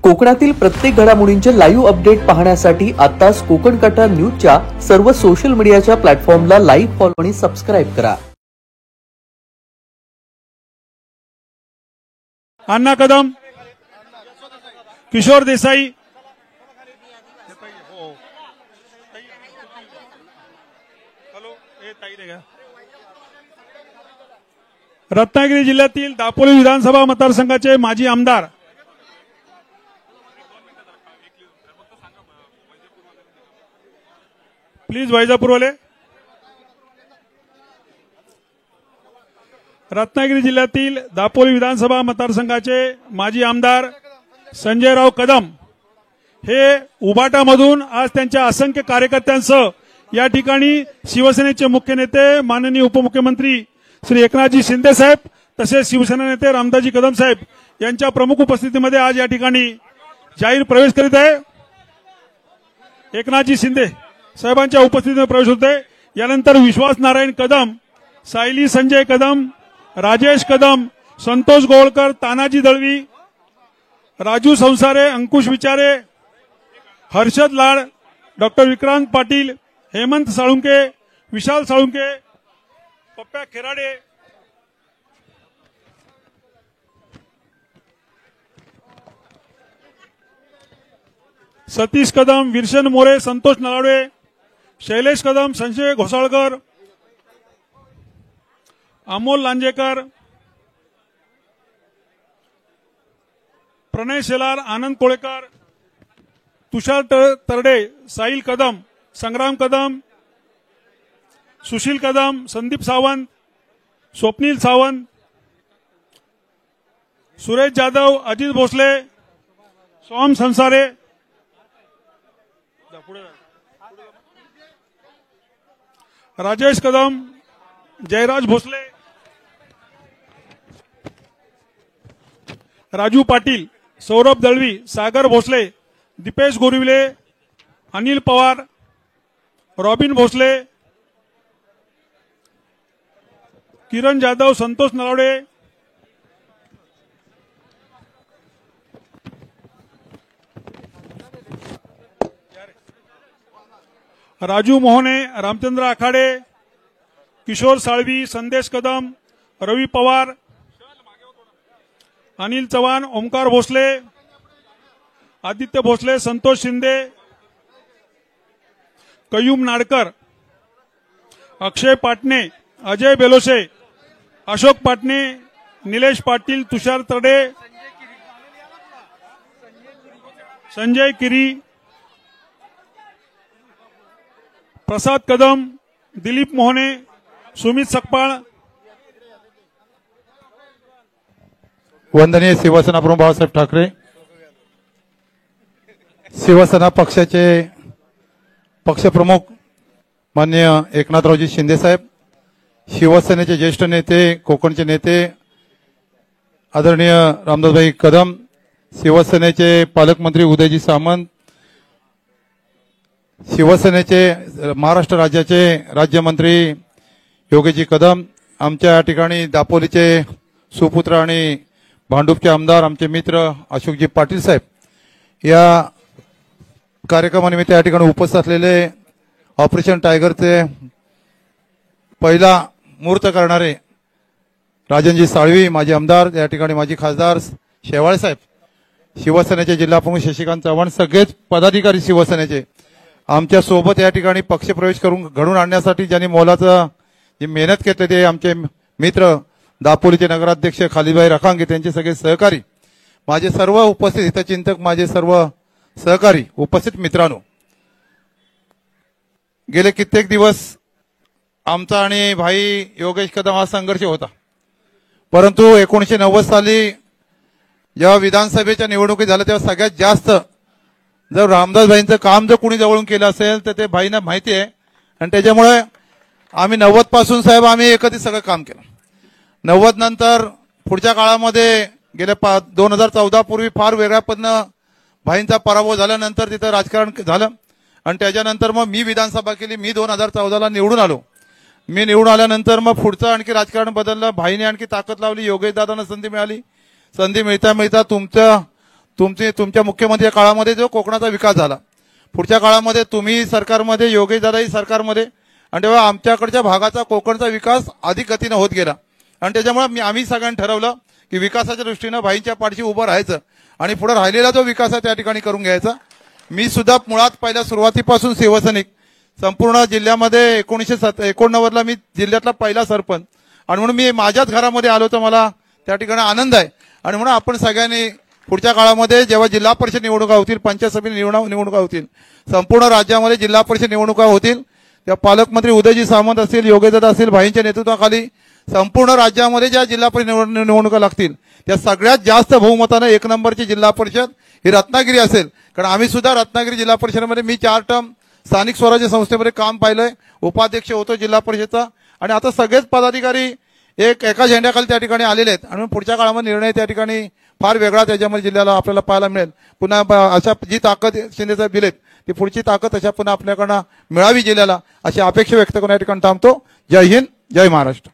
कोकणातील प्रत्येक घडामोडींचे लाईव्ह अपडेट पाहण्यासाठी आताच कोकण कटा न्यूजच्या सर्व सोशल मीडियाच्या प्लॅटफॉर्मला लाईक, फॉलो आणि सबस्क्राईब करा. अण्णा कदम, किशोर देसाई, रत्नागिरी जिल्ह्यातील दापोली विधानसभा मतदारसंघाचे माजी आमदार प्लीज वैजापूरवाले. रत्नागिरी जिल्ह्यातील दापोली विधानसभा मतदारसंघाचे माजी आमदार संजयराव कदम हे उबाटामधून आज त्यांच्या असंख्य कार्यकर्त्यांसह या ठिकाणी शिवसेनेचे मुख्य नेते माननीय उपमुख्यमंत्री श्री एकनाथजी शिंदे साहेब तसेच शिवसेना नेते रामदासजी कदम साहेब यांच्या प्रमुख उपस्थितीमध्ये आज या ठिकाणी जाहीर प्रवेश करीत आहे. एकनाथजी शिंदे साहेबांच्या उपस्थितीमध्ये प्रवेश होते. यानंतर विश्वास नारायण कदम, सायली संजय कदम, राजेश कदम, संतोष गोळकर, तानाजी दळवी, राजू संसारे, अंकुश विचारे, हर्षद लाड, डॉक्टर विक्रांत पाटील, हेमंत साळुंके, विशाल साळुंके, पप्प्या खेराडे, सतीश कदम, विरशन मोरे, संतोष नलावडे, शैलेश कदम, संजय घोसाळकर, अमोल लांजेकर, प्रणय शेलार, आनंद कोळेकर, तुषार तरडे, साहिल कदम, संग्राम कदम, सुशील कदम, संदीप सावंत, स्वप्नील सावंत, सुरेश जाधव, अजित भोसले, सोम संसारे, राजेश कदम, जयराज भोसले, राजू पाटील, सौरभ दळवी, सागर भोसले, दीपेश गोरिवले, अनिल पवार, रॉबिन भोसले, किरण जाधव, संतोष नलावडे, राजू मोहने, रामचंद्र आखाडे, किशोर साळवी, संदेश कदम, रवी पवार, अनिल चव्हाण, ओमकार भोसले, आदित्य भोसले, संतोष शिंदे, कयूम नाडकर, अक्षय पाटणे, अजय बेलोसे, अशोक पाटणे, निलेश पाटील, तुषार तरडे, संजय किरी, प्रसाद कदम, दिलीप मोहने, सुमित सकपाळ, वंदनीय शिवसेना प्रमुख बाळासाहेब ठाकरे, शिवसेना पक्षाचे पक्षप्रमुख माननीय एकनाथरावजी शिंदे साहेब, शिवसेनेचे ज्येष्ठ नेते, कोकणचे नेते आदरणीय रामदासभाई कदम, शिवसेनेचे पालकमंत्री उदयजी सामंत, शिवसेनेचे महाराष्ट्र राज्याचे राज्यमंत्री योगेशजी कदम, आमच्या या ठिकाणी दापोलीचे सुपुत्र आणि भांडूपचे आमदार आमचे मित्र अशोकजी पाटील साहेब, या कार्यक्रमानिमित्त या ठिकाणी उपस्थित असलेले ऑपरेशन टायगरचे पहिला मुहूर्त करणारे राजनजी साळवी माजी आमदार, या ठिकाणी माजी खासदार शेवाळे साहेब, शिवसेनेचे जिल्हाप्रमुख शशिकांत चव्हाण, सगळेच पदाधिकारी शिवसेनेचे आमच्या सोबत या ठिकाणी पक्षप्रवेश करून घडून आणण्यासाठी ज्यांनी मोलाचं जी मेहनत घेतली ते आमचे मित्र दापोलीचे नगराध्यक्ष खालीबाई रखांगे, त्यांचे सगळे सहकारी, माझे सर्व उपस्थित हितचिंतक, माझे सर्व सहकारी, उपस्थित मित्रांनो, गेले कित्येक दिवस आमचा आणि भाई योगेश कदम हा संघर्ष होता. परंतु 1990 साली जेव्हा विधानसभेच्या निवडणुकी झाल्या तेव्हा सगळ्यात जास्त जर रामदास भाईंचं काम जर कुणी जवळून केलं असेल तर ते भाईंना माहिती आहे. आणि त्याच्यामुळे आम्ही 90 पासून साहेब आम्ही एकत्रित सगळं काम केलं. 90 नंतर पुढच्या काळामध्ये गेल्या 2014 पूर्वी फार वेगळ्या पद्धतीनं भाईंचा पराभव झाल्यानंतर तिथं राजकारण झालं आणि त्याच्यानंतर मग मी विधानसभा केली. मी 2014ला निवडून आलो. मी निवडून आल्यानंतर मग पुढचं आणखी राजकारण बदललं. भाईने आणखी ताकद लावली. योगेश दादांना संधी मिळाली. संधी मिळता मिळता तुमच्या मुख्यमंत्री काळामध्ये जो कोकणाचा विकास झाला, पुढच्या काळामध्ये तुम्ही सरकारमध्ये, योगेश दादाही सरकारमध्ये, आणि तेव्हा आमच्याकडच्या भागाचा कोकणचा विकास अधिक गतीनं होत गेला. आणि त्याच्यामुळे आम्ही सगळ्यांनी ठरवलं की विकासाच्या दृष्टीनं भाईंच्या पाठीशी उभं राहायचं आणि पुढे राहिलेला जो विकास आहे त्या ठिकाणी करून घ्यायचा. मी सुद्धा मुळात पहिल्या सुरुवातीपासून शिवसैनिक, संपूर्ण जिल्ह्यामध्ये 1989ला मी जिल्ह्यातला पहिला सरपंच, आणि म्हणून मी माझ्याच घरामध्ये आलो तर मला त्या ठिकाणी आनंद आहे. आणि म्हणून आपण सगळ्यांनी पुढच्या काळामध्ये जेव्हा जिल्हा परिषद निवडणुका होतील, पंचायत समिती निवडणुका होतील, संपूर्ण राज्यामध्ये जिल्हा परिषद निवडणुका होतील, त्या पालकमंत्री उदयजी सामंत असतील, योगेशदादा असतील, भाईंच्या नेतृत्वाखाली संपूर्ण राज्यामध्ये ज्या जिल्हा परिषद निवडणुका लागतील त्या सगळ्यात जास्त बहुमतानं 1 नंबरची जिल्हा परिषद ही रत्नागिरी असेल. कारण आम्ही सुद्धा रत्नागिरी जिल्हा परिषदेमध्ये मी 4 टर्म स्थानिक स्वराज्य संस्थेमध्ये काम पाहिलंय, उपाध्यक्ष होतो जिल्हा परिषदचा, आणि आता सगळेच पदाधिकारी एका झेंड्याखाली त्या ठिकाणी आलेले आहेत. आणि पुढच्या काळामध्ये निर्णय त्या ठिकाणी फार वेगळा त्याच्यामध्ये जिल्ह्याला आपल्याला पाहायला मिळेल. पुन्हा अशा जी ताकद शिंदेसाहेब दिलेत ती पुढची ताकद अशा पुन्हा आपल्याकडनं मिळावी जिल्ह्याला, अशी अपेक्षा व्यक्त करून या ठिकाणी थांबतो. जय हिंद, जय महाराष्ट्र.